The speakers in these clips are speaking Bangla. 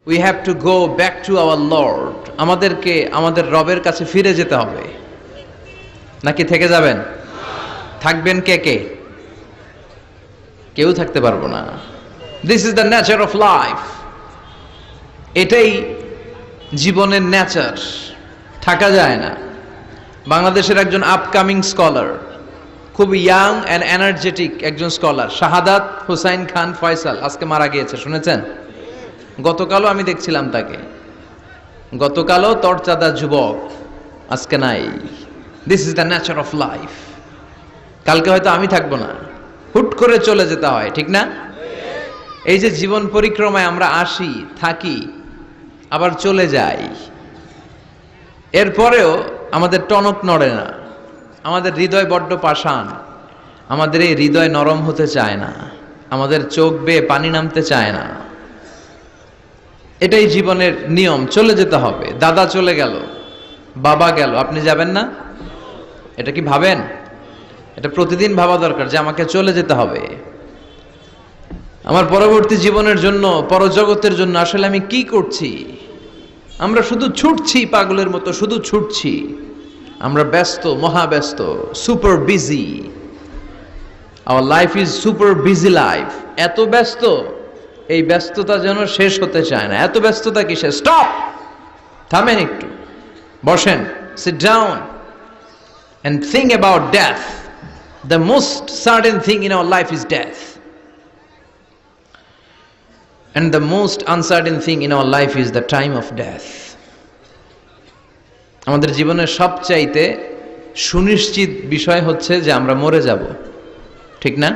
We have to go back to our Lord. আমাদেরকে আমাদের রবের কাছে ফিরে যেতে হবে। নাকি থেকে যাবেন? থাকবেন কে কে? কেউ থাকতে পারবো না। This is the nature of life. এটাই জীবনের নেচার, থাকা যায় না। বাংলাদেশের একজন আপকামিং স্কলার, খুব ইয়াং অ্যান্ড এনার্জেটিক একজন স্কলার, শাহাদাত হুসাইন খান ফয়সাল, আজকে মারা গিয়েছে, শুনেছেন? গতকালও আমি দেখছিলাম তাকে। গতকালও তরচাদা যুবক, আজকে নাই। This is the nature of life. কালকে হয়তো আমি থাকবো না, হুট করে চলে যেতে হয়, ঠিক না? এই যে জীবন পরিক্রমায় আমরা আসি, থাকি, আবার চলে যাই, এরপরেও আমাদের টনক নড়ে না। আমাদের হৃদয় বড্ড পাষাণ। আমাদের এই হৃদয় নরম হতে চায় না, আমাদের চোখ বেয়ে পানি নামতে চায় না। এটাই জীবনের নিয়ম, চলে যেতে হবে। দাদা চলে গেল, বাবা গেল, আপনি যাবেন না? এটা কি ভাবেন? এটা প্রতিদিন ভাবা দরকার যে আমাকে চলে যেতে হবে। আমার পরবর্তী জীবনের জন্য, পরজগতের জন্য আসলে আমি কি করছি? আমরা শুধু ছুটছি, পাগলের মতো শুধু ছুটছি। আমরা ব্যস্ত, মহাব্যস্ত, super busy. Our life is super busy life. এত ব্যস্ত, এই ব্যস্ততা যেন শেষ হতে চায় না। এত ব্যস্ততা কিসে? স্টপ, থামেন একটু, বসেন, sit down and think about death. The most certain thing in our life is death, and the most uncertain thing in our life is the time of death. আমাদের জীবনের সবচাইতে সুনিশ্চিত বিষয় হচ্ছে যে আমরা মরে যাব, ঠিক না?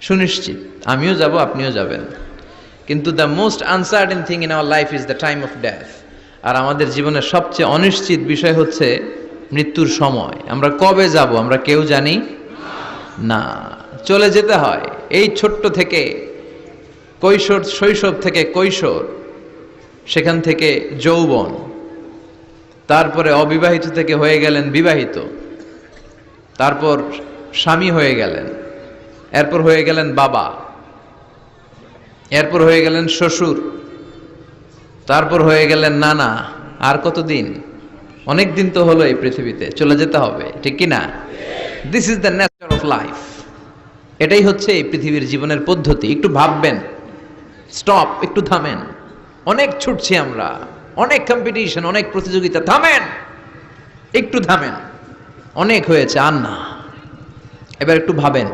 সুনিশ্চিত, আমিও যাব, আপনিও যাবেন। কিন্তু the most uncertain thing in our life is the time of death. আর আমাদের জীবনের সবচেয়ে অনিশ্চিত বিষয় হচ্ছে মৃত্যুর সময়। আমরা কবে যাব আমরা কেউ জানি না। চলে যেতে হয়। এই ছোট্ট থেকে কৈশোর, শৈশব থেকে কৈশোর, সেখান থেকে যৌবন, তারপরে অবিবাহিত থেকে হয়ে গেলেন বিবাহিত, তারপর স্বামী হয়ে গেলেন, এরপর হয়ে গেলেন বাবা, এরপর হয়ে গেলেন শ্বশুর, তারপর হয়ে গেলেন নানা। আর কতদিন? অনেক দিন তো হলো এই পৃথিবীতে, চলে যেতে হবে, ঠিক কি না? This is the nature of life. এটাই হচ্ছে এই পৃথিবীর জীবনের পদ্ধতি। একটু ভাববেন, স্টপ, একটু থামেন। অনেক ছুটছি আমরা, অনেক কম্পিটিশন, অনেক প্রতিযোগিতা, থামেন, একটু থামেন। অনেক হয়েছে, আর না। এবার একটু ভাবেন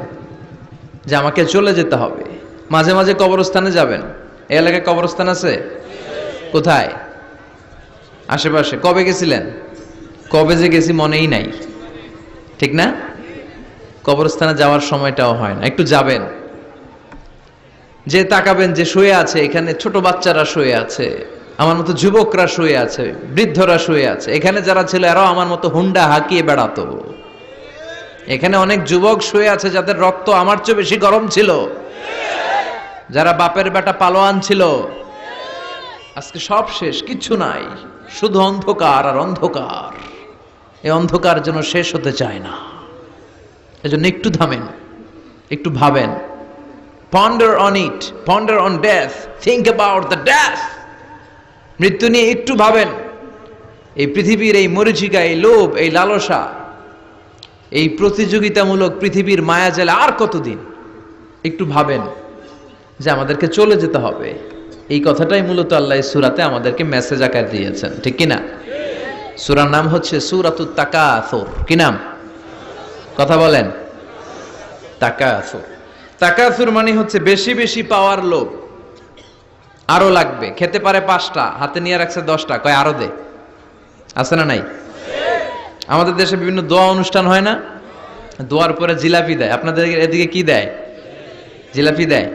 যে আমাকে চলে যেতে হবে। মাঝে মাঝে কবরস্থানে যাবেন। এই এলাকায় কবরস্থান আছে? কোথায়? আশেপাশে। কবে গেছিলেন? কবে যে গেছি মনেই নাই, ঠিক না? কবরস্থানে যাওয়ার সময়টাও হয় না। একটু যাবেন, যে তাকাবেন যে শুয়ে আছে এখানে, ছোট বাচ্চারা শুয়ে আছে, আমার মতো যুবকরা শুয়ে আছে, বৃদ্ধরা শুয়ে আছে। এখানে যারা ছিল এরাও আমার মতো হুন্ডা হাঁকিয়ে বেড়াতো। এখানে অনেক যুবক শুয়ে আছে যাদের রক্ত আমার চেয়ে বেশি গরম ছিল, যারা বাপের বেটা পালোয়ান ছিল। আজকে সব শেষ, কিচ্ছু নাই, শুধু অন্ধকার আর অন্ধকার। এই অন্ধকার যেন শেষ হতে চায় না। এজন্য একটু থামেন, একটু ভাবেন। Ponder on it, ponder on death, think about the death. মৃত্যু নিয়ে একটু ভাবেন। এই পৃথিবীর এই মরীচিকা, এই লোভ, এই লালসা, এই প্রতিযোগিতামূলক পৃথিবীর মায়াজালে আর কতদিন? একটু ভাবেন যে আমাদেরকে চলে যেতে হবে। এই কথাটাই মূলত আল্লাহ সূরাতে আমাদেরকে মেসেজ আকারে দিয়েছেন, ঠিক কিনা? সূরার নাম হচ্ছে সূরাতুত তাকাসুর। কি নাম? কথা বলেন। তাকাসুর। তাকাসুর মানে হচ্ছে বেশি বেশি পাওয়ার লোভ। আরো লাগবে, খেতে পারে 5টা, হাতে নিয়ে রাখছে 10টা, কয় আরো দে। আছে না নাই? আমাদের দেশে বিভিন্ন দোয়া অনুষ্ঠান হয় না? দোয়ার পরে জিলাপি দেয়। আপনাদের এদিকে কি দেয়? জিলাপি দেয়।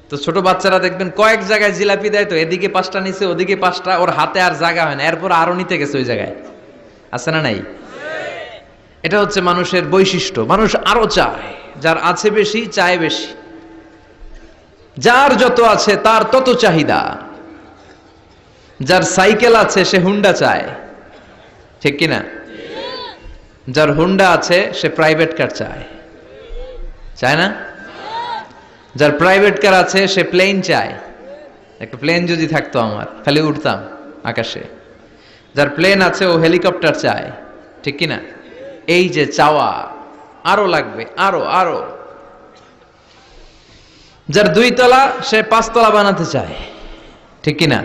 তো ছোট বাচ্চারা দেখবেন কয়েক জায়গায় জিলাপি দেয়, তো এদিকে 5টা নিচে, ওদিকে 5টা, ওর হাতে আর জায়গা হয় না, এরপর আরো নিতে গেছে ওই জায়গায়। আছে না নাই? এটা হচ্ছে মানুষের বৈশিষ্ট্য। মানুষ আরো চায়, যার আছে বেশি চায় বেশি। যার যত আছে তার তত চাহিদা। যার সাইকেল আছে সে হুন্ডা চায়, ঠিক কিনা? যার হুন্ডা আছে সে প্রাইভেট কার চায়, চায় না? যার প্রাইভেট কার আছে সে প্লেন চায়, একটা প্লেন যদি থাকতো আমার, খালি উঠতাম আকাশে। যার প্লেন আছে ও হেলিকপ্টার চায়, ঠিক কিনা? এই যে চাওয়া, আরো লাগবে, আরো আরো। যার 2 তলা সে 5 তলা বানাতে চায়, ঠিক কিনা?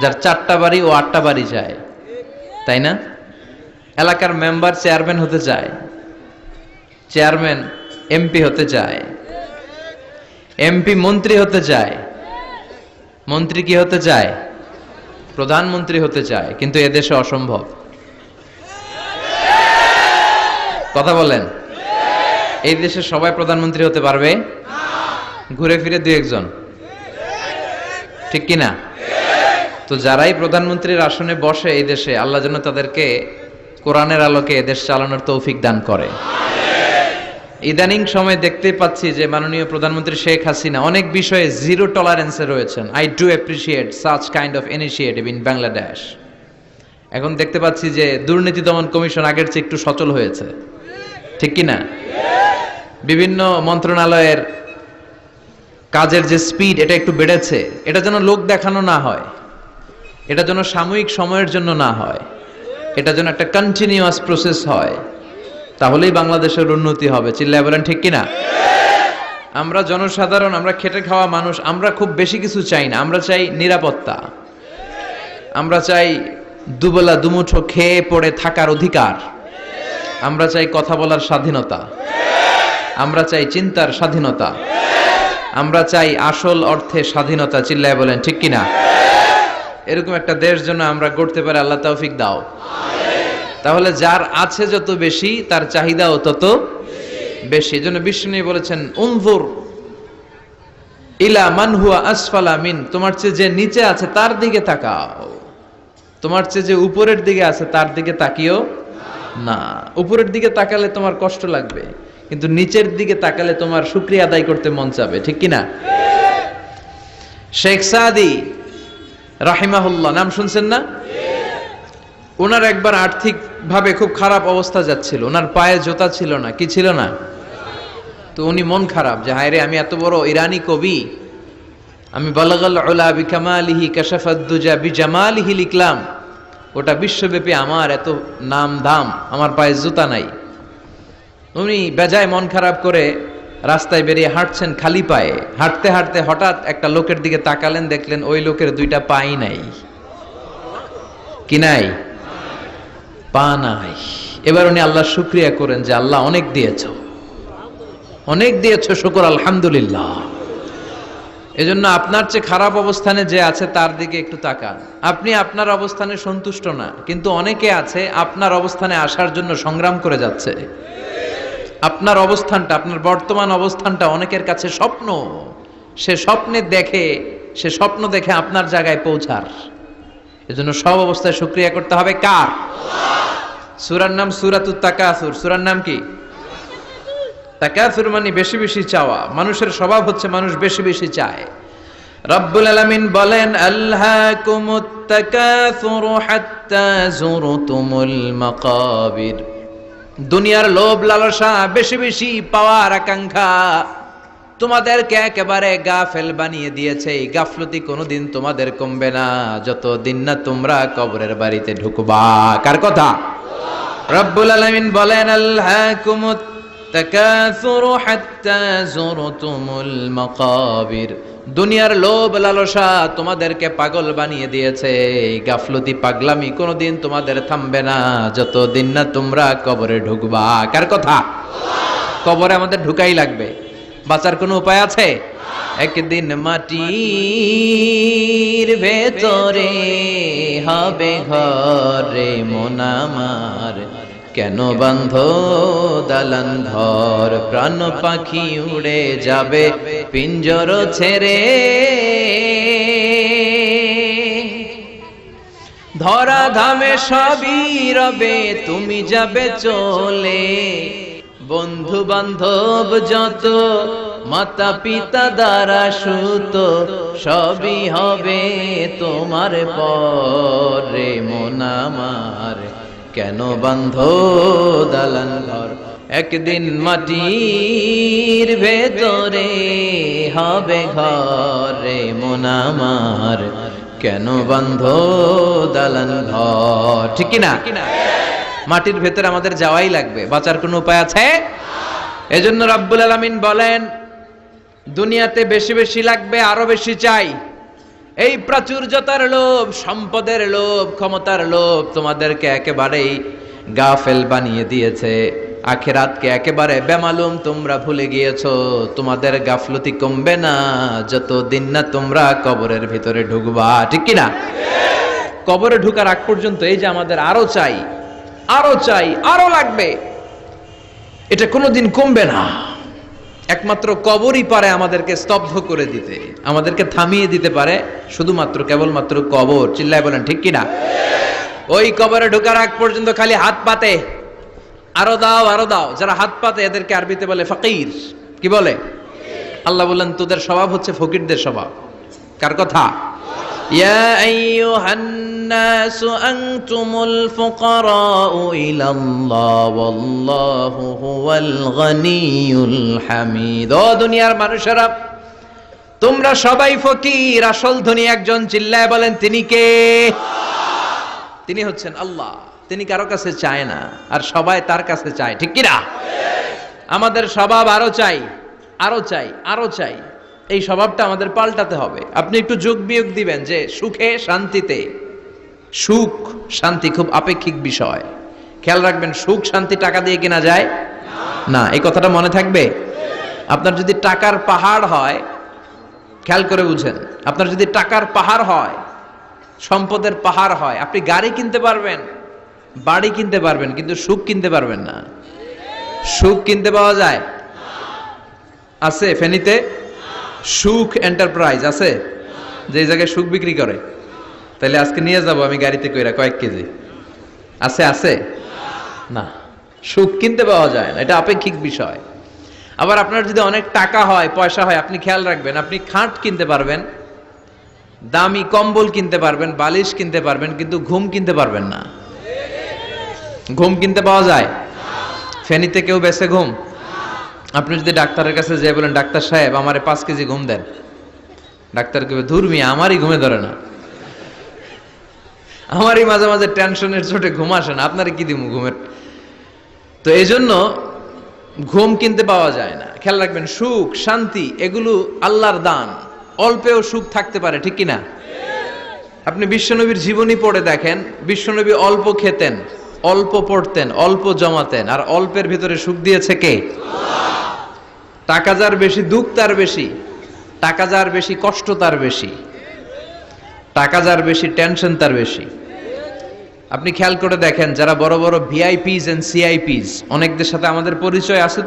যার 4টা বাড়ি ও 8টা বাড়ি চায়, তাই না? এলাকার মেম্বার চেয়ারম্যান হতে চায়, চেয়ারম্যান এমপি হতে চায়, এমপি মন্ত্রী হতে চায়, মন্ত্রী কি হতে চায়? প্রধানমন্ত্রী হতে চায়। কিন্তু এদেশে অসম্ভব। কথা বলেন, এই দেশে সবাই প্রধানমন্ত্রী হতে পারবে? ঘুরে ফিরে 2-1 জন, ঠিক কিনা? তো যারাই প্রধানমন্ত্রীর আসনে বসে এই দেশে, আল্লাহ যেন তাদেরকে কোরআনের আলোকে এদেশ চালানোর তৌফিক দান করে। ইদানিং সময় দেখতে পাচ্ছি যে মাননীয় প্রধানমন্ত্রী শেখ হাসিনা অনেক বিষয়ে জিরো টলারেন্সে রয়েছেন। I do appreciate such kind of initiative in Bangladesh. এখন দেখতে পাচ্ছি যে দুর্নীতি দমন কমিশন আগের চেয়ে একটু সচল হয়েছে, ঠিক কিনা? বিভিন্ন মন্ত্রণালয়ের কাজের যে স্পিড, এটা একটু বেড়েছে। এটা যেন লোক দেখানো না হয়, এটা যেন সাময়িক সময়ের জন্য না হয়, এটা যেন একটা কন্টিনিউয়াস প্রসেস হয়, তাহলেই বাংলাদেশের উন্নতি হবে। চিল্লায় বলেন ঠিক কিনা? আমরা জনসাধারণ, আমরা খেটে খাওয়া মানুষ, আমরা খুব বেশি কিছু চাই না। আমরা চাই নিরাপত্তা, আমরা চাই দুবেলা দুমুঠো খেয়ে পড়ে থাকার অধিকার, আমরা চাই কথা বলার স্বাধীনতা, আমরা চাই চিন্তার স্বাধীনতা, আমরা চাই আসল অর্থে স্বাধীনতা। চিল্লায় বলেন ঠিক কিনা? এরকম একটা দেশ যেন আমরা গড়তে পারি, আল্লাহ তৌফিক দাও। তাহলে যার আছে যত বেশি, তার চাহিদাও তত বেশি। এজন্য বিষ্ণু বলেছেন, উনজুর ইলা মান হুয়া আসফালা মিন, তোমার চেয়ে যে নিচে আছে তার দিকে তাকাও, তোমার চেয়ে যে উপরের দিকে আছে তার দিকে তাকিও না। উপরের দিকে তাকালে তোমার কষ্ট লাগবে, কিন্তু নিচের দিকে তাকালে তোমার শুকরিয়া আদায় করতে মন চাবে, ঠিক কিনা? শেখ সাদি রাহিমাহুল্লাহ নাম শুনছেন না? ওনার একবার আর্থিক ভাবে খুব খারাপ অবস্থা যাচ্ছিল, ওনার পায়ে জোতা ছিল না, কি ছিল না? তো উনি মন খারাপ যে হায়রে, আমি এত বড় ইরানি কবি, আমি বালাগাল উলা বিকামালিহি কাশাফাদ দুজা বিজামালিহি লিখলাম, ওটা বিশ্বব্যাপী আমার এত নাম দাম, আমার পায়ে জুতা নাই। উনি বেজায় মন খারাপ করে রাস্তায় বেরিয়ে হাঁটছেন খালি পায়ে। হাঁটতে হাঁটতে হঠাৎ একটা লোকের দিকে তাকালেন, দেখলেন ওই লোকের 2টা পাই নাই। কি নাই? পা নাই। এবার উনি আল্লাহর শুকরিয়া করেন যে আল্লাহ অনেক দিয়েছ, অনেক দিয়েছ, শুকর আলহামদুলিল্লাহ। এজন্য আপনার চেয়ে খারাপ অবস্থানে যে আছে তার দিকে একটু তাকান। আপনি আপনার অবস্থানে সন্তুষ্ট না, কিন্তু অনেকে আছে আপনার অবস্থানে আসার জন্য সংগ্রাম করে যাচ্ছে। আপনার অবস্থানটা, আপনার বর্তমান অবস্থানটা অনেকের কাছে স্বপ্ন। সে স্বপ্ন দেখে আপনার জায়গায় পৌঁছার। এজন্য সব অবস্থায় শুকরিয়া করতে হবে কার? সূরার নাম সূরাতুত তাকাসুর। সূরার নাম কি? তাকাসুর মানে বেশি বেশি চাওয়া। মানুষের স্বভাব হচ্ছে মানুষ বেশি বেশি চায়। রব্বুল আলামিন বলেন, আলহাকুমুত তাকাসুর হাত্তা যুরতুমুল মাকাবির। দুনিয়ার লোভ লালসা, বেশি বেশি পাওয়ার আকাঙ্ক্ষা তোমাদেরকে একেবারে গাফেল বানিয়ে দিয়েছে। এই গাফলতি কোনোদিন তোমাদের কমবে না যতদিন না তোমরা কবরের বাড়িতে ঢুকবা। কার কথা? রব্বুল আলামিন বলেন, আলহাকুমুত তাকাসুর হাত্তা যুরতুমুল মাকাবির। দুনিয়ার লোভ লালসা তোমাদেরকে পাগল বানিয়ে দিয়েছে। এই গাফলতি পাগলামি কোনোদিন তোমাদের থামবে না যতদিন না তোমরা কবরে ঢুকবা। কার কথা? কবরে আমাদের ঢুকাই লাগবে, বাঁচার কোনো উপায় আছে? একদিন মাটির ভেতরে হবে ঘরে মন আমার, কেন বান্ধ দালান ঘর, প্রাণ পাখি উড়ে যাবে পিঞ্জর ছেড়ে। ধরা ধামে সবই রবে, তুমি যাবে চলে। বন্ধু বান্ধব যত, মাতা পিতা দ্বারা সুত, সবই হবে তোমার পরে মন আমার, কেন বান্ধ দালান ঘর। একদিন মাটির ভেতরে হবে ঘরে মন আমার, কেন বন্ধ দালান ঘর? ঠিক কি না? মাটির ভেতরে আমাদের যাওয়াই লাগবে, বাঁচার কোনো উপায় আছে? এজন্য রাব্বুল আলামিন বলেন, দুনিয়াতে বেশি বেশি লাগবে, আরো বেশি চাই। এই প্রাচুর্যতার লোভ, সম্পদের লোভ, ক্ষমতার লোভ তোমাদেরকে একেবারেই গাফেল বানিয়ে দিয়েছে। আখিরাতকে একেবারে বেমালুম তোমরা ভুলে গিয়েছো। তোমাদের গাফলতি কমবে না যতদিন না তোমরা কবরের ভিতরে ঢুকবা। ঠিক কি না? কবরে ঢুকার আগ পর্যন্ত এই যে আমাদের আরো চাই, আরো চাই, আরো লাগবে, এটা কোনোদিন কমবে না। একমাত্র কবরই পারে আমাদেরকে স্তব্ধ করে দিতে, আমাদেরকে থামিয়ে দিতে পারে শুধুমাত্র কেবলমাত্র কবর। চিল্লায় বলেন ঠিক কিনা? ওই কবরে ঢোকার আগ পর্যন্ত খালি হাত পাতে, আরো দাও, আরো দাও। যারা হাত পাতে এদেরকে আরবিতে বলে ফকির। কি বলে? আল্লাহ বললেন তোদের স্বভাব হচ্ছে ফকিরদের স্বভাব। কার কথা? ইয়া আইয়ুহান নাসু আনতুমুল ফুকারাউ ইলাল্লাহ ওয়াল্লাহু হুয়াল গনিয়ুল হামিদ। ও দুনিয়ার মানুষেরা, তোমরা সবাই ফকির, আসল ধনী একজন। চিল্লায় বলেন তিনি কে? তিনি হচ্ছেন আল্লাহ। তিনি কারো কাছে চায় না, আর সবাই তার কাছে চায়। ঠিক কি না? আমাদের স্বভাব আরো চাই, আরো চাই, আরো চাই। এই স্বভাবটা আমাদের পাল্টাতে হবে। আপনি একটু যোগ বিয়োগ দিবেন যে সুখে শান্তিতে, সুখ শান্তি খুব আপেক্ষিক বিষয়। খেয়াল রাখবেন, সুখ শান্তি টাকা দিয়ে কেনা যায় না। এই কথাটা মনে থাকবে। আপনার যদি টাকার পাহাড় হয়, খেয়াল করে বুঝেন, আপনার যদি টাকার পাহাড় হয়, সম্পদের পাহাড় হয়, আপনি গাড়ি কিনতে পারবেন, বাড়ি কিনতে পারবেন, কিন্তু সুখ কিনতে পারবেন না। সুখ কিনতে পাওয়া যায়? আছে ফেনীতে সুখ এন্টারপ্রাইজ আছে, যে জায়গায় সুখ বিক্রি করে। তাহলে আজকে নিয়ে যাব আমি গাড়িতে কইরা কয়েক কেজি। আছে? আছে না। সুখ কিনতে পাওয়া যায় না, এটা আপেক্ষিক বিষয়। আবার আপনার যদি অনেক টাকা হয়, পয়সা হয়, আপনি খেয়াল রাখবেন, আপনি খাট কিনতে পারবেন, দামি কম্বল কিনতে পারবেন, বালিশ কিনতে পারবেন, কিন্তু ঘুম কিনতে পারবেন না। ঘুম কিনতে পাওয়া যায়? ফেনীতে কেউ বেছে ঘুম? আপনি যদি ডাক্তারের কাছে যেয়ে বলেন, ডাক্তার সাহেব আমারে 5 কেজি ঘুম দেন, ডাক্তার কবে ধুর মিয়া আমারই ঘুমে ধরে না, আমারই মাঝে মাঝে টেনশনের চোটে ঘুম আসে না, আপনারে কি দিমু ঘুমের। তো এই জন্য ঘুম কিনতে পাওয়া যায় না। খেয়াল রাখবেন, সুখ শান্তি এগুলো আল্লাহর দান। অল্পেও সুখ থাকতে পারে। ঠিক কিনা? আপনি বিশ্বনবীর জীবনী পড়ে দেখেন, বিশ্বনবী অল্প খেতেন, অল্প পড়তেন, অল্প জমাতেন, আর অল্পের ভিতরে সুখ দিয়েছে কে? টাকা যার বেশি দুঃখ তার বেশি, টাকা যার বেশি কষ্ট তার বেশি, টাকা যার বেশি টেনশন তার বেশি। আপনি খেয়াল করে দেখেন, যারা বড় বড় ভিআইপিস এন্ড সিআইপিস, অনেকদের সাথে আমাদের পরিচয় আছে।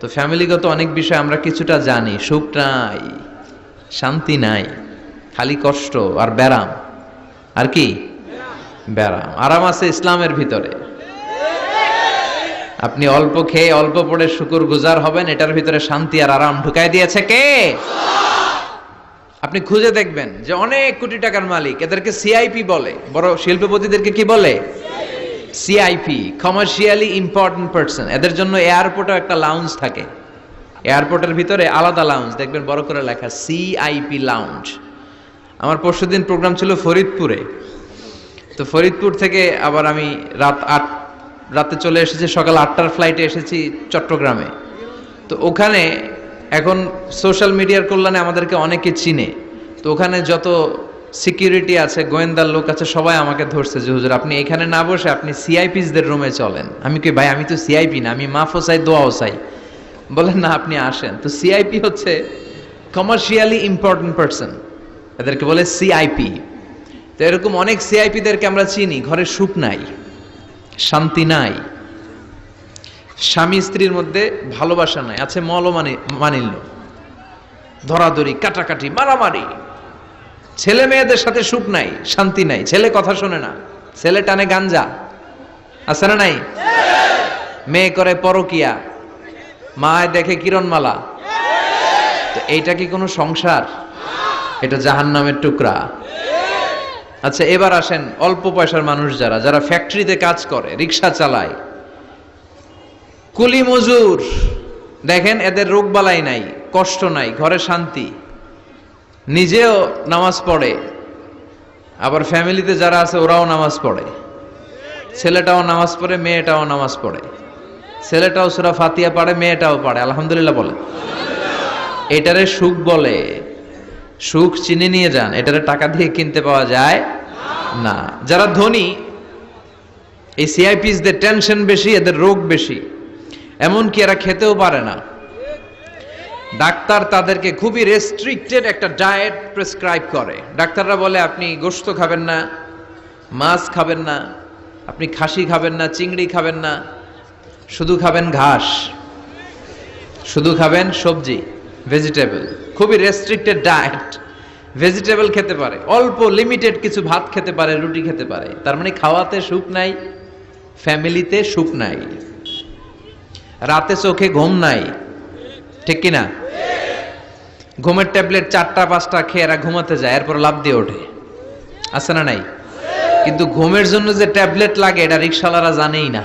তো ফ্যামিলিগত অনেক বিষয় আমরা কিছুটা জানি। সুখ নাই, শান্তি নাই, খালি কষ্ট আর ব্যারাম। আর কি? ব্যারাম। আরাম আছে ইসলামের ভিতরে। আপনি অল্প খেয়ে অল্প পড়ে শুকর গুজার হবেন, এটার ভিতরে শান্তি আর আরাম ঢুকাই দিয়েছে কে? আপনি খুঁজে দেখবেন যে অনেক কোটি টাকার মালিক, এদেরকে সিআইপি বলে। বড় শিল্পপতিদেরকে কি বলে? CIP, commercially important person. এদের জন্য এয়ারপোর্টে একটা লাউঞ্জ থাকে, এয়ারপোর্টের ভিতরে আলাদা লাউঞ্জ, দেখবেন বড় করে লেখা সিআইপি লাউঞ্জ। আমার পরশুদিন প্রোগ্রাম ছিল ফরিদপুরে। তো ফরিদপুর থেকে আবার আমি রাতে চলে এসেছি, সকাল 8টার ফ্লাইটে এসেছি চট্টগ্রামে। তো ওখানে এখন সোশ্যাল মিডিয়ার কল্যাণে আমাদেরকে অনেকে চিনে। তো ওখানে যত সিকিউরিটি আছে, গোয়েন্দার লোক আছে, সবাই আমাকে ধরছে যে হুজুর আপনি এখানে না বসে আপনি সিআইপিসদের রুমে চলেন। আমি কি ভাই, আমি তো সিআইপি না, আমি মাফও চাই দোয়াও চাই। বলেন না, আপনি আসেন। তো সিআইপি হচ্ছে কমার্শিয়ালি ইম্পর্টেন্ট পারসন, এদেরকে বলে সিআইপি। তো এরকম অনেক সিআইপিদেরকে আমরা চিনি। ঘরে সুখ নাই, শান্তি নাই, স্বামী স্ত্রীর মধ্যে ভালোবাসা নাই, আছে মানিল্য, ধরাধরি, কাটাকাটি, মারামারি। ছেলে মেয়েদের সাথে সুখ নাই, শান্তি নাই, ছেলে কথা শোনে না, ছেলে টানে গাঞ্জা, আছে না নাই? মেয়ে করে পরকিয়া, মায় দেখে কিরণমালা। তো এইটা কি কোনো সংসার? এটা জাহান্নামের টুকরা। আচ্ছা, এবার আসেন অল্প পয়সার মানুষ যারা ফ্যাক্টরিতে কাজ করে, রিক্সা চালায়, কুলি মজুর, দেখেন এদের রোগ বালাই নাই, কষ্ট নাই, ঘরে শান্তি, নিজেও নামাজ পড়ে, আবার ফ্যামিলিতে যারা আছে ওরাও নামাজ পড়ে, ছেলেটাও নামাজ পড়ে, মেয়েটাও নামাজ পড়ে, ছেলেটাও সূরা ফাতিহা পড়ে, মেয়েটাও পড়ে, আলহামদুলিল্লাহ বলে। এটারে সুখ বলে। সুখ চিনে নিয়ে যান, এটারে টাকা দিয়ে কিনতে পাওয়া যায় না। যারা ধনী, এই সিআইপিসদের টেনশন বেশি, এদের রোগ বেশি, এমনকি এরা খেতেও পারে না। ডাক্তার তাদেরকে খুবই রেস্ট্রিক্টেড একটা ডায়েট প্রেসক্রাইব করে। ডাক্তাররা বলে আপনি গোশত খাবেন না, মাছ খাবেন না, আপনি খাসি খাবেন না, চিংড়ি খাবেন না, শুধু খাবেন ঘাস, শুধু খাবেন সবজি, ভেজিটেবল। খুবই রেস্ট্রিক্টেড ডায়েট। ভেজিটেবল খেতে পারে, অল্প লিমিটেড কিছু ভাত খেতে পারে, রুটি খেতে পারে। তার মানে খাওয়াতে সুখ নাই, ফ্যামিলিতে সুখ নাই, রাতে চোখে ঘুম নাই, ঠিক কিনা? ঘুমের ট্যাবলেট 4টা-5টা খেয়ে এরা ঘুমাতে যায়, এরপর লাফ দিয়ে ওঠে, আছে না নাই? কিন্তু ঘুমের জন্য যে ট্যাবলেট লাগে এটা রিকশাওয়ালারা জানেই না।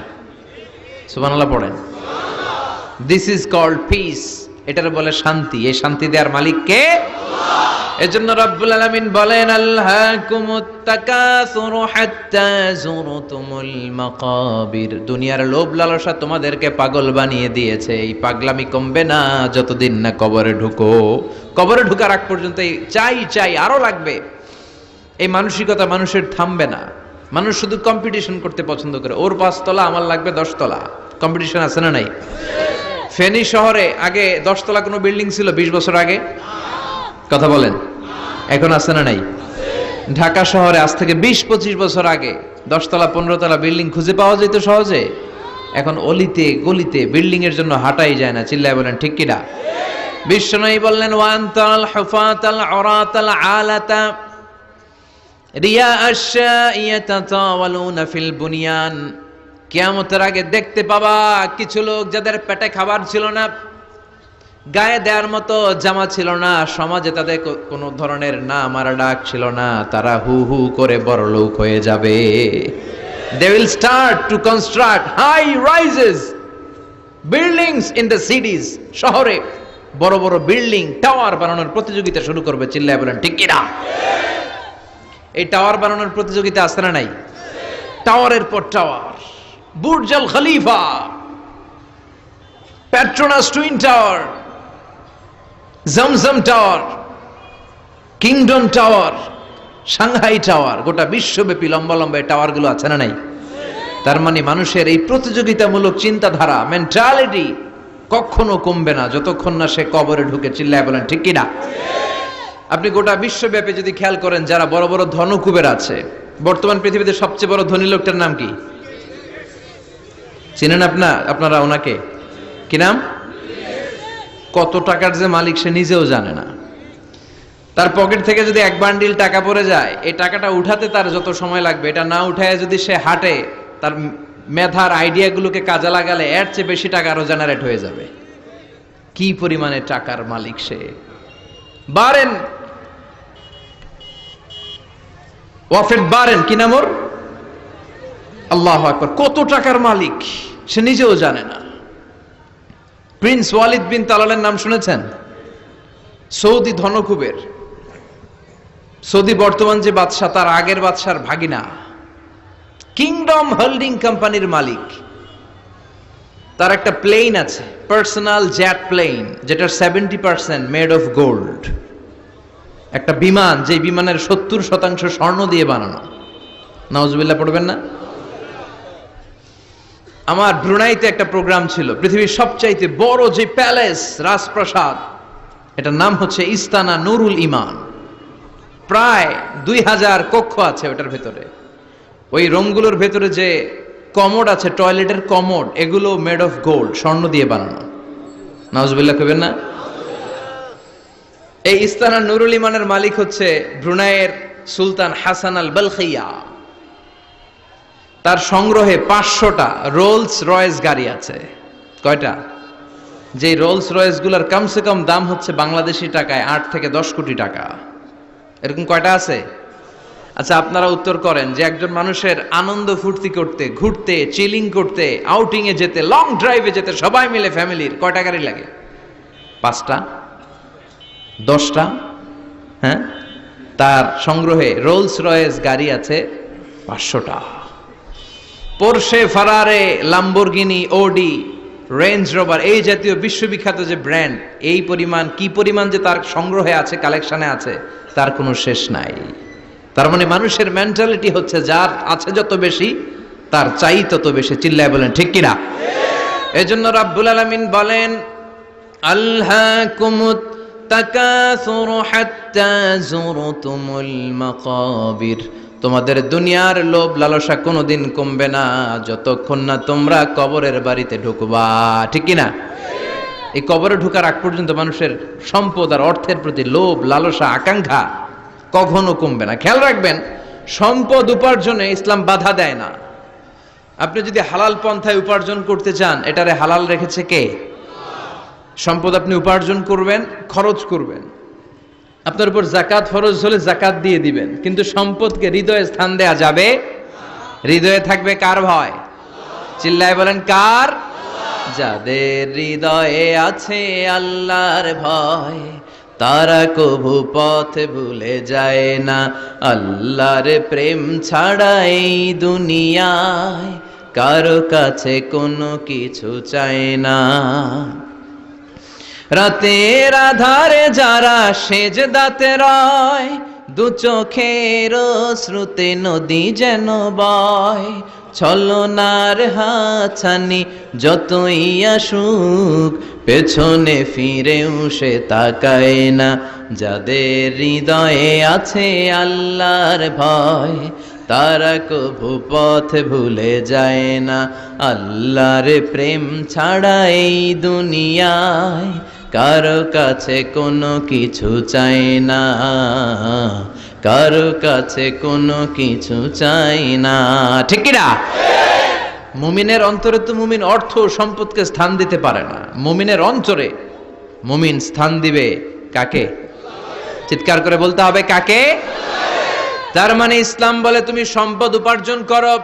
সুবহানাল্লাহ পড়েন। দিস ইজ কল্ড পিস, এটার বলে শান্তি। এই শান্তি দেওয়ার মালিক কে? এজন্য রব্বুল আলামিন বলেন আল্লাহকুমুত তাকাসুরু হাত্তা যুরতুমুল মাকাবির। দুনিয়ার লোভ লালসা তোমাদেরকে পাগল বানিয়ে দিয়েছে। এই পাগলামি কমবে না যতদিন না কবরে ঢুকো। কবরে ঢোকার আগ পর্যন্ত এই চাই চাই আরো লাগবে, এই মানসিকতা মানুষের থামবে না। মানুষ শুধু কম্পিটিশন করতে পছন্দ করে, ওর 5 তলা আমার লাগবে 10 তলা। কম্পিটিশন আছে না নাই? ফেনী শহরে আগে 10 তলা কোনো বিল্ডিং ছিল 20 বছর আগে? কথা বলেন, এখন আছে না নাই? ঢাকা শহরে আজ থেকে 20-25 বছর আগে 10 তলা 15 তলা বিল্ডিং খুঁজে পাওয়া যেত সহজে। এখন অলিতে গলিতে বিল্ডিং এর জন্য হাঁটাই যায় না। চিল্লায় বলেন ঠিক কিনা? বিশ্বনবী বললেন ওয়ান্তাল হুফাতাল উরাতাল আলাতা রিয়া আশ-শাইয়াতাতাওয়ালুনা ফিল বুনিয়ান। কিয়ামতের আগে দেখতে পাবা কিছু লোক যাদের পেটে খাবার ছিল না, গায়ে দেওয়ার মতো জামা ছিল না, সমাজে তাদের কোনো ধরনের নাম আর ডাক ছিল না, তারা হু হু করে বড়লোক হয়ে যাবে। They will start to construct high rises buildings in the cities. শহরে বড় বড় বিল্ডিং, টাওয়ার বানানোর প্রতিযোগিতা শুরু করবে। চিল্লায় বলেন ঠিক কিনা? এই টাওয়ার বানানোর প্রতিযোগিতা আছে না নাই? টাওয়ারের পর tower, Burj Al Khalifa, Petronas twin tower, Zamzam tower, kingdom tower, Shanghai tower, গোটা বিশ্বব্যাপী লম্বা লম্বা টাওয়ার গুলো আছে না নাই? তার মানে মানুষের এই প্রতিযোগিতামূলক চিন্তাধারা, মেন্টালিটি কখনো কমবে না যতক্ষণ না সে কবরে ঢুকে। চিল্লায় বলেন ঠিক কিনা? আপনি গোটা বিশ্বব্যাপী যদি খেয়াল করেন, যারা বড় বড় ধনকুবের আছে, বর্তমান পৃথিবীতে সবচেয়ে বড় ধনী লোকটার নাম কি চিনেন আপনারা ওনাকে? কি নাম? কত টাকার যে মালিক সে নিজেও জানে না। তার পকেট থেকে যদি 1 বান্ডিল টাকা পড়ে যায়, এই টাকাটা উঠাতে তার যত সময় লাগবে, এটা না উঠায় যদি সে হাঁটে, তার মেধার আইডিয়াগুলোকে কাজে লাগালে এর চেয়ে বেশি টাকা আরো জেনারেট হয়ে যাবে। কি পরিমাণে টাকার মালিক সে! বারেন ওয়াফেদ বারেন, কি নাম ওর? আল্লাহু আকবার। কত টাকার মালিক সে নিজেও জানে না। প্রিন্স ওয়ালিদ বিন তালালের নাম শুনেছেন? সৌদি ধনকুবের, সৌদি বর্তমান যে বাদশা তার আগের বাদশার ভাগিনা, কিংডম হোল্ডিং কোম্পানির মালিক। তার একটা প্লেন আছে, পার্সোনাল জেট প্লেন, যেটার 70% মেড অফ গোল্ড। একটা বিমান, যে বিমানের 70% স্বর্ণ দিয়ে বানানো। নাউজুবিল্লাহ পড়বেন না? আমার ব্রুনাইতে একটা প্রোগ্রাম ছিল, পৃথিবীর সবচাইতে বড় যে প্যালেস, রাজপ্রাসাদ, এটার নাম হচ্ছে ইস্তানা নুরুল ইমান। প্রায় 2000 কক্ষ আছে ওটার ভেতরে। ওই রুমগুলোর ভেতরে যে কমোড আছে, টয়লেটের কমোড, এগুলো মেড অফ গোল্ড, স্বর্ণ দিয়ে বানানো। নাউজুবিল্লাহ কইবেন না? এই ইস্তানা নুরুল ইমানের মালিক হচ্ছে ব্রুনাইয়ের সুলতান হাসান আল বলখিয়া। তার সংগ্রহে 500টা রোলস রয়েস গাড়ি আছে। কয়টা? যে রোলস রয়েস গুলার কমসে কম দাম হচ্ছে বাংলাদেশি টাকায় 8 থেকে 10 কোটি টাকা। এরকম কয়টা আছে? আচ্ছা, আপনারা উত্তর করেন যে একজন মানুষের আনন্দ ফুর্তি করতে, ঘুরতে, চিলিং করতে, আউটিং এ যেতে, লং ড্রাইভে যেতে সবাই মিলে ফ্যামিলির কয়টা গাড়ি লাগে? 5টা, 10টা? হ্যাঁ, তার সংগ্রহে রোলস রয়েস গাড়ি আছে 500টা। পোরশে, ফারারে, লাম্বরগিনি, ওডি, রেঞ্জ রোভার, এই জাতীয় বিশ্ববিখ্যাত যে ব্র্যান্ড, এই পরিমাণ কি পরিমাণ যে তার সংগ্রহে আছে, কালেকশনে আছে, তার কোনো শেষ নাই। তার মানে মানুষের মেন্টালিটি হচ্ছে যার আছে যত বেশি তার চাই তত বেশি। চিল্লায় বলেন ঠিক কিনা? এজন্য রাব্বুল আলামিন বলেন, আল্হাকুমুত তাকাসুরু হাত্তা যুরতুমুল মাকাবির, তোমাদের দুনিয়ার লোভ লালসা কোনোদিন কমবে না যতক্ষণ না তোমরা কবরের বাড়িতে ঢুকবা। ঠিক কিনা? এই কবরে ঢোকার আগ পর্যন্ত মানুষের সম্পদ আর অর্থের প্রতি লোভ লালসা আকাঙ্ক্ষা কখনো কমবে না। খেয়াল রাখবেন, সম্পদ উপার্জনে ইসলাম বাধা দেয় না। আপনি যদি হালাল পন্থায় উপার্জন করতে চান, এটারে হালাল রেখেছে কে? সম্পদ আপনি উপার্জন করবেন, খরচ করবেন, আপনার উপর জাকাত ফরজ হলে জাকাত দিয়ে দিবেন, কিন্তু সম্পদকে হৃদয়ে স্থান দেয়া যাবে? হৃদয়ে থাকবে কার ভয়? চিল্লায় বলেন কার? যাদের হৃদয়ে আছে আল্লাহর ভয়, তারা কভু পথ ভুলে যায় না। আল্লাহর প্রেম ছাড়া এই দুনিয়ায় কারো কাছে কোনো কিছু চায় না। রাতের আধারে যারা সেজদাতে রয়, দু চোখের শ্রুতে নদী যেন বয়, ছলনার হাতছানি যতই আসুক পেছনে ফিরেও সে তাকায় না। যাদের হৃদয়ে আছে আল্লাহর ভয়, তারা কভু পথ ভুলে যায় না। আল্লাহর প্রেম ছাড়া এই দুনিয়ায় কারো কাছে কোনো কিছু চাই না, কারো কাছে কোনো কিছু চাই না। ঠিক কিনা? মুমিনের অন্তরে তো মুমিন অর্থ সম্পদকে স্থান দিতে পারে না। মুমিনের অন্তরে মুমিন স্থান দিবে কাকে? চিৎকার করে বলতে হবে কাকে? তার মানে ইসলাম বলে তুমি সম্পদ উপার্জন করো,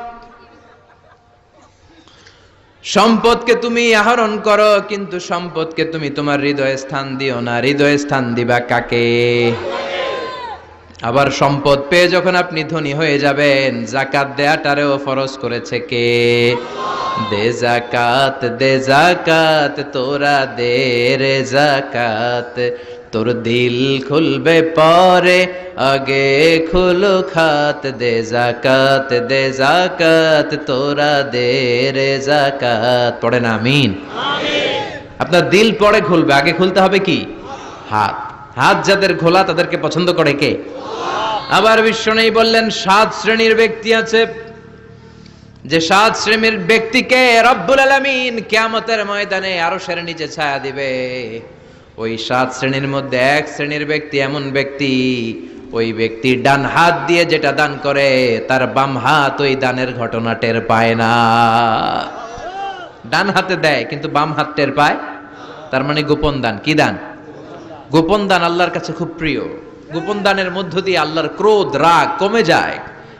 সম্পদকে তুমি আহরণ করো, কিন্তু সম্পদকে তুমি তোমার হৃদয়ে স্থান দিও না। হৃদয়ে স্থান দিবা কাকে? আবার সম্পদ পেয়ে যখন আপনি ধনী হয়ে যাবেন, জাকাত দেয়াটারেও ফরজ করেছে কে? দে জাকাত, দে জাকাত, তোরা দে রে জাকাত, তোর দিল খুলবে পরে, আগে খুলো খাত। দে জাকাত, দে জাকাত, তোরা দে রে জাকাত। পড়েন আমিন। আপনার দিল পরে খুলবে, আগে খুলতে হবে কি? হাত। হাত যাদের খোলা তাদেরকে পছন্দ করে কে? আবার বিশ্বনবী বললেন 7 শ্রেণীর ব্যক্তি আছে, যে 7 শ্রেণীর ব্যক্তিকে রব্বুল আলামিন কিয়ামতের ময়দানে আরশের নিচে ছায়া দিবে। ওই 7 শ্রেণীর মধ্যে 1 শ্রেণীর ব্যক্তি এমন ব্যক্তি, ওই ব্যক্তি ডান হাত দিয়ে যেটা দান করে তার বাম হাত ওই দানের ঘটনা টের পায় না। ডান হাতে দেয় কিন্তু বাম হাত টের পায়। তার মানে গোপন দান। কি দান? গোপন দান আল্লাহর কাছে খুব প্রিয়। গোপন দানের মধ্য দিয়ে আল্লাহর ক্রোধ রাগ কমে যায়।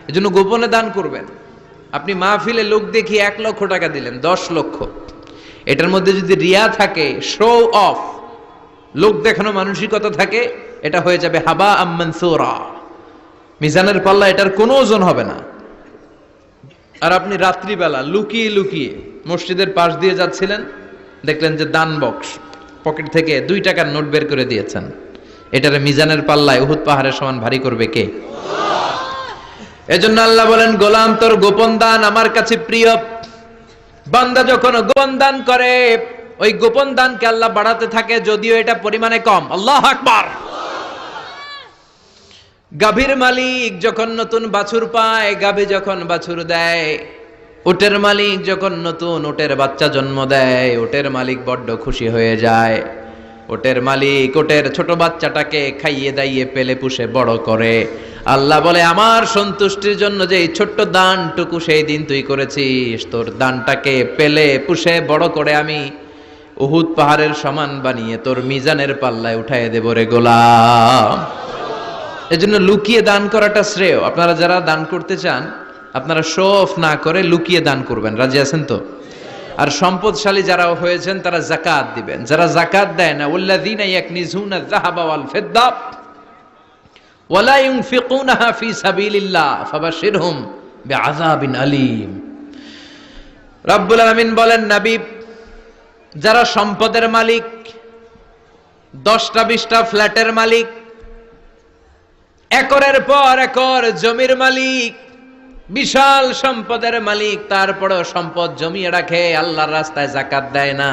এজন্য গোপনে দান করবেন। আপনি মাহফিলে লোক দেখিয়ে 1 লক্ষ টাকা দিলেন, 10 লক্ষ, এটার মধ্যে যদি রিয়া থাকে, শো অফ, লোক দেখানো মানসিকতা থাকে, এটা হয়ে যাবে হাবা আম্মানসুরা। মিজানের পাল্লা এটার কোনো ওজন হবে না। আর আপনি রাত্রিবেলা লুকিয়ে লুকিয়ে মসজিদের পাশ দিয়ে যাচ্ছিলেন, দেখলেন যে দান বক্স, পকেট থেকে 2 টাকার নোট বের করে দিয়েছেন, এটারে মিজানের পাল্লায় উহুদ পাহাড়ের সমান ভারী করবে কে? এজন্য আল্লাহ বলেন, গোলাম তোর গোপন দান আমার কাছে প্রিয়। বান্দা যখন গোপন দান করে, ওই গোপন দানকে আল্লাহ বাড়াতে থাকে, যদিও এটা পরিমাণে কম। আল্লাহু আকবার। গাভীর মালিক যখন নতুন বাছুর পায়, গাভী যখন বাছুর দেয়, উটের মালিক যখন নতুন উটের বাচ্চা জন্ম দেয়, উটের মালিক বড্ড খুশি হয়ে যায়। উটের মালিক উটের ছোট বাচ্চাটাকে খাইয়ে দাইয়ে পেলে পুষে বড় করে। আল্লাহ বলে, আমার সন্তুষ্টির জন্য যে এই ছোট্ট দানটুকু সেই দিন তুই করেছিস, তোর দানটাকে পেলে পুষে বড় করে আমি উহুদ পাহাড়ের সমান বানিয়ে তোর মিজানের পাল্লায় উঠায় দেব রে গোলাম। এজন্য লুকিয়ে দান করাটা শ্রেয়। আপনারা যারা দান করতে চান, আপনারা শো অফ না করে লুকিয়ে দান করবেন। রাজি আছেন তো? আর সম্পদশালী যারা হয়েছেন তারা যাকাত দিবেন। যারা যাকাত দেয় না, ওয়াল্লাযীনা ইয়াকনিজুনা যাহাবা ওয়াল ফিদ্দা ওয়ালা ইউনফিকুনাহা ফি সাবিলিল্লাহ ফাবাশশিরহুম বিআযাবিন আলীম। রব্বুল আলামিন বলেন, নবী, যারা সম্পদের মালিক, 10টা 20টা ফ্ল্যাটের মালিক, একরের পর একর জমির মালিক, বিশাল সম্পদের মালিক, তারপরেও সম্পদ জমিয়ে রাখে, আল্লাহর রাস্তায় যাকাত দেয় না,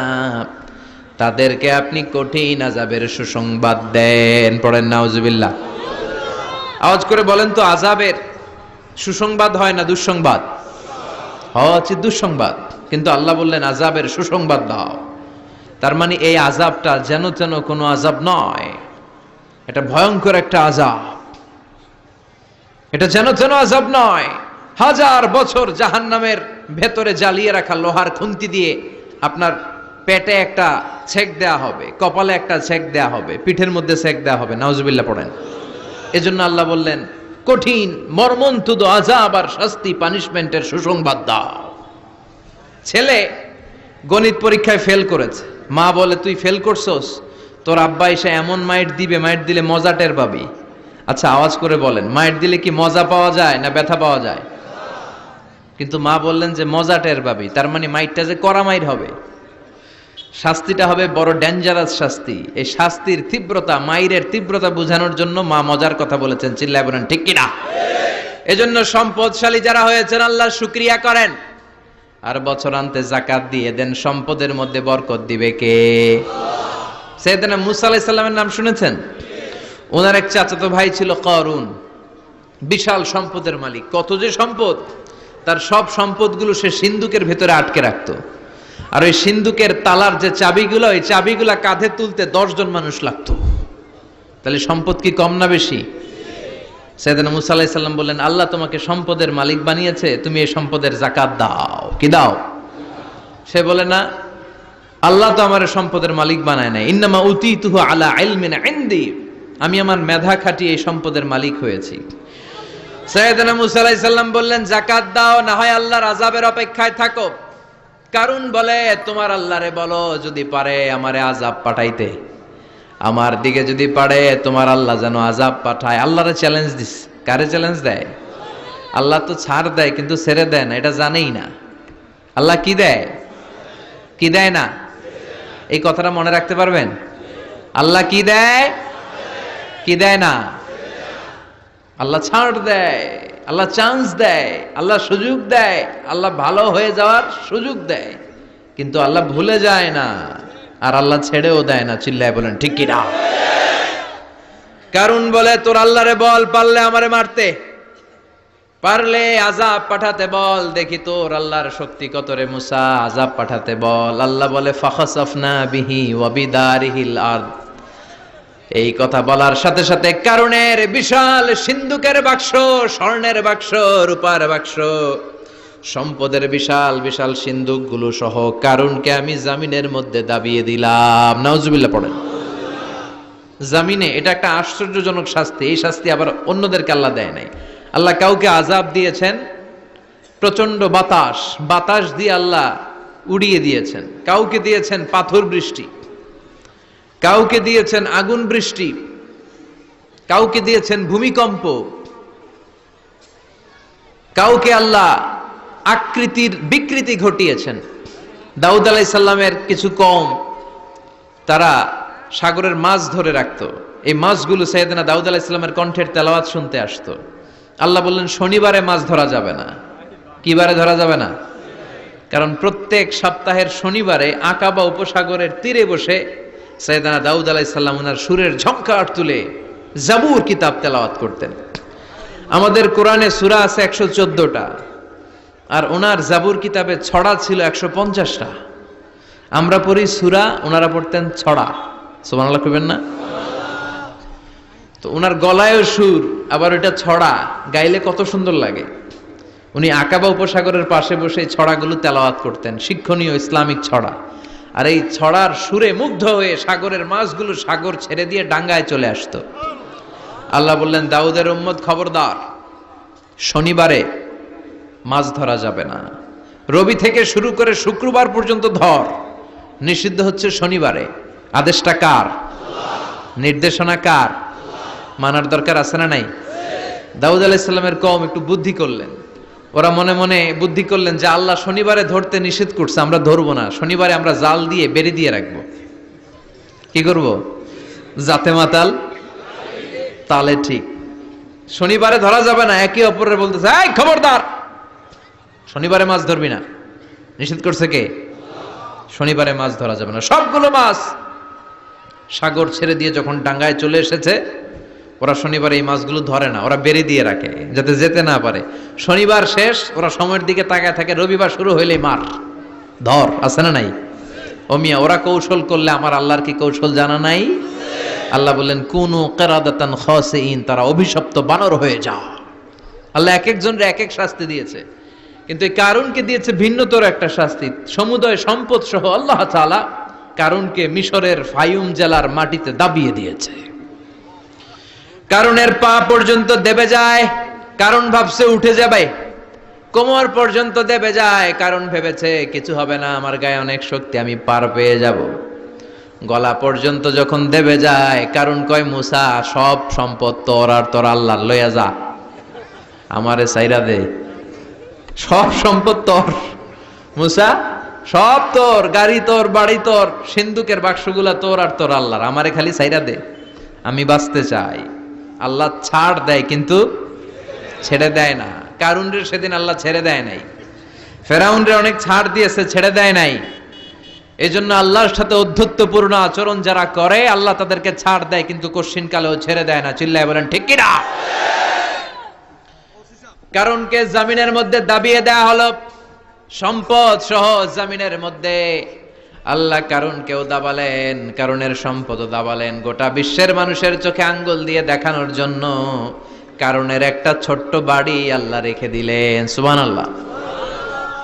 তাদেরকে আপনি কঠিন আযাবের সুসংবাদ দেন। পড়েন নাউজুবিল্লাহ। আওয়াজ করে বলেন তো, আযাবের সুসংবাদ হয় না দুঃসংবাদ? হচ্ছে দুঃসংবাদ, কিন্তু আল্লাহ বললেন আযাবের সুসংবাদ দাও। তার মানে এই আযাবটা যেন তেন কোনো আযাব নয়, এটা ভয়ঙ্কর একটা আযাব। এটা যেন তেন আযাব নয়। 1000 বছর জাহান্নামের ভেতরে জ্বালিয়ে রাখা লোহার খুন্তি দিয়ে আপনার পেটে একটা ছেক দেয়া হবে, কপালে একটা ছেক দেয়া হবে, পিঠের মধ্যে ছেক দেয়া হবে। নাউজুবিল্লাহ পড়েন। এজন্য আল্লাহ বললেন কঠিন মর্মন্তুদ আযাব আর শাস্তি, পানিশমেন্টের সুসংবাদ দাও। ছেলে গণিত পরীক্ষায় ফেল করেছে, মা বলে তুই ফেল করছস, তোর আব্বা এসে এমন মাইট দিবে, মাইট দিলে মজা টের পাবি। আচ্ছা আওয়াজ করে বলেন, মাইট দিলে কি মজা পাওয়া যায় না ব্যথা পাওয়া যায়? কিন্তু মা বললেন যে মজা টের পাবি, তার মানে মাইটটা যে কড়া মাইট হবে, শাস্তিটা হবে বড় ডেঞ্জারাস শাস্তি। এই শাস্তির তীব্রতা, মাইরের তীব্রতা বোঝানোর জন্য মা মজার কথা বলেছেন। চিল্লায় বলেন ঠিক কিনা? এজন্য সম্পদশালী যারা হয়েছেন আল্লাহর শুকরিয়া করেন, আর বছরান্তে যাকাত দিয়ে দেন। সম্পদের মধ্যে বরকত দিবে কে? সাইয়েদনা মুসা আলাইহিস সালামের নাম শুনেছেন? ওনার এক চাচাতো ভাই ছিল কারুন, বিশাল সম্পদের মালিক। কত যে সম্পদ! তার সব সম্পদগুলো সে সিন্ধুকের ভেতরে আটকে রাখতো। আর ওই সিন্ধুকের তালার যে চাবিগুলো, ওই চাবিগুলা কাঁধে তুলতে 10 জন মানুষ লাগতো। তাহলে সম্পদ কি কম না বেশি? সাইয়েদনা মুসা আলাইহিস সালাম বললেন, আল্লাহ তোমাকে সম্পদের মালিক বানিয়েছে, তুমি এই সম্পদের যাকাত দাও। কি দাও? সে বলে না, আল্লাহ তো আমার সম্পদের মালিক বানায় নাই, ইন্নামা উতীতুহু আলা ইলমিন ইনদি, আমি আমার মেধা খাটিয়ে এই সম্পদের মালিক হয়েছি। সাইয়েদনা মুসা আলাইহিস সালাম বললেন, যাকাত দাও, না হয় আল্লাহর আযাবের অপেক্ষায় থাকো। কারণ বলে, তোমার আল্লাহরে বলো যদি পারে আমারে আযাব পাঠাইতে, আমার দিকে যদি পারে তোমার আল্লাহ যেন আযাব পাঠায়। আল্লাহরে চ্যালেঞ্জ দিস। কারে চ্যালেঞ্জ দেয়? আল্লাহ তো ছাড় দেয় কিন্তু ছেড়ে দেয় না, এটা জানেই না। আল্লাহ কি দেয়? কি দেয় না? এই কথাটা মনে রাখতে পারবেন? আল্লাহ কি দেয়? কি দেয় না? আল্লাহ ছাড় দেয়, আল্লাহ চান্স দেয়, আল্লাহ সুযোগ দেয়, আল্লাহ ভালো হয়ে যাওয়ার সুযোগ দেয়, কিন্তু আল্লাহ ভুলে যায় না, আর আল্লাহ ছেড়েও দেয় না। চিল্লায় বলেন ঠিক কি না? কারণ বলে, তোর আল্লাহরে বল, পারলে আমারে মারতে, পারলে আযাব পাঠাতে বল, দেখি তোর আল্লাহর শক্তি কত রে মুসা, আযাব পাঠাতে বল। আল্লাহ বলে, ফাখাসাফনা বিহি ওয়া বিদারিহিল আরদ। এই কথা বলার সাথে সাথে কারুনের বিশাল সিন্ধুকের বাক্স, স্বর্ণের বাক্স, রূপার বাক্স, সম্পদের বিশাল বিশাল সিন্ধুকগুলো সহ কারুনকে আমি জামিনের মধ্যে দাবিয়ে দিলাম। নাউজুবিল্লাহ পড়েন। জামিনে। এটা একটা আশ্চর্যজনক শাস্তি। এই শাস্তি আবার অন্যদেরকে আল্লাহ দেয় নাই। আল্লাহ কাউকে আযাব দিয়েছেন প্রচন্ড বাতাস, বাতাস দিয়ে আল্লাহ উড়িয়ে দিয়েছেন। কাউকে দিয়েছেন পাথর বৃষ্টি, কাউকে দিয়েছেন আগুন বৃষ্টি, কাউকে দিয়েছেন ভূমিকম্প, কাউকে আল্লাহ আকৃতির বিকৃতি ঘটিয়েছেন। দাউদ আলাইহিস সালামের কিছু কওম, তারা সাগরের মাছ ধরে রাখতো। এই মাছগুলো সাইয়েদনা দাউদ আলাইহিস সালামের কণ্ঠের তেলাওয়াত শুনতে আসতো। আল্লাহ বললেন, শনিবারে মাছ ধরা যাবে না। কি বারে ধরা যাবে না? কারণ প্রত্যেক সপ্তাহের শনিবারে আকাবা উপসাগরের তীরে বসে সাইয়েদনা দাউদ আলাইহিস সালাম ওনার সুরের ঝংকার তুলে জাবুর কিতাব তেলাওয়াত করতেন। আমাদের কোরআনে সূরা আছে 114টা, আর ওনার জাবুর কিতাবে ছড়া ছিল 150টা। আমরা পড়ি সূরা, ওনারা পড়তেন ছড়া। সুবহানাল্লাহ কইবেন না? তো ওনার গলায়ও সুর, আবার ওইটা ছড়া, গাইলে কত সুন্দর লাগে। উনি আকাবা উপসাগরের পাশে বসে ছড়াগুলো তেলাওয়াত করতেন, শিক্ষণীয় ইসলামিক ছড়া। আর এই ছড়ার সুরে মুগ্ধ হয়ে সাগরের মাছগুলো সাগর ছেড়ে দিয়ে ডাঙ্গায় চলে আসতো। আল্লাহ বললেন, দাউদের উম্মত খবরদার, শনিবারে মাছ ধরা যাবে না। রবি থেকে শুরু করে শুক্রবার পর্যন্ত ধর, নিষিদ্ধ হচ্ছে শনিবারে। আদেশটা কার? নির্দেশনা কার? মানার দরকার আছে না নাই? দাউদ আলাইহিস সালামের কওম একটু বুদ্ধি করলেন। ওরা মনে মনে বুদ্ধি করলেন যে আল্লাহ শনিবারে ধরতে নিষেধ করছে, আমরা ধরবো না, শনিবারে আমরা জাল দিয়ে বেড়ি দিয়ে রাখবো। কি করব? জাতে মাতাল তালে ঠিক। শনিবারে ধরা যাবে না, একে অপরের বলতেছে, এই খবরদার, শনিবারে মাছ ধরবি না। নিষেধ করছে কে? শনিবারে মাছ ধরা যাবে না। সবগুলো মাছ সাগর ছেড়ে দিয়ে যখন ডাঙ্গায় চলে এসেছে, ওরা শনিবারে এই মাছগুলো ধরে না, ওরা বেরি দিয়ে রাখে যাতে যেতে না পারে। শনিবার শেষ, ওরা সময়ের দিকে তাকায় থাকে, রবিবার শুরু হইলেই মার ধর, আছে না নাই? ও মিয়া, ওরা কৌশল করলে আমার আল্লাহর কি কৌশল জানা নাই? আল্লাহ বললেন, কুনু কিরাদাতান খাসিইন, তারা অভিশপ্ত বানর হয়ে যাও। আল্লাহ এক একজনের এক এক শাস্তি দিয়েছে, কিন্তু এই কারুনকে দিয়েছে ভিন্নতর একটা শাস্তি। সমুদয় সম্পদ সহ আল্লাহ তাআলা কারুনকে মিশরের ফায়ুম জেলার মাটিতে দাবিয়ে দিয়েছে। কারুনের পা পর্যন্ত দেবে যায়, কারণ ভাবছে উঠে যাবে। কোমর পর্যন্ত দেবে যায়, কারণ ভেবেছে কিছু হবে না, আমার গায়ে অনেক শক্তি, আমি পার পেয়ে যাব। গলা পর্যন্ত যখন দেবে যায়, কারণ কয়, মুসা, সব সম্পদ তোর আর তোর আল্লাহ, লইয়া যা, আমারে সাইরা দে। সব সম্পদ তোর মুসা, সব তোর, গাড়ি তোর, বাড়ি তোর, সিন্ধুকের বাক্সগুলা তোর আর তোর আল্লাহর, আমারে খালি সাইরা দে, আমি বাঁচতে চাই। আল্লাহ ছাড় দেয় কিন্তু ছেড়ে দেয় না। কারুনরে সেদিন আল্লাহ ছেড়ে দেয় নাই, ফেরাউনরে অনেক ছাড় দিয়েছে, ছেড়ে দেয় নাই। এই জন্য আল্লাহর সাথে অধ্যত্বপূর্ণ আচরণ যারা করে, আল্লাহ তাদেরকে ছাড় দেয় কিন্তু কশ্চিন কালেও ছেড়ে দেয় না। চিল্লায় বলেন ঠিক কিনা? কারণকে জামিনের মধ্যে দাবিয়ে দেয়া হলো, সম্পদ সহ জামিনের মধ্যে। আল্লাহ কারুনকেও দাবালেন, কারুনের সম্পদও দাবালেন, গোটা বিশ্বের মানুষের চোখে আঙ্গুল দিয়ে দেখানোর জন্য কারুনের একটা ছোট্ট বাড়ি আল্লাহ রেখে দিলেন। সুবহানাল্লাহ।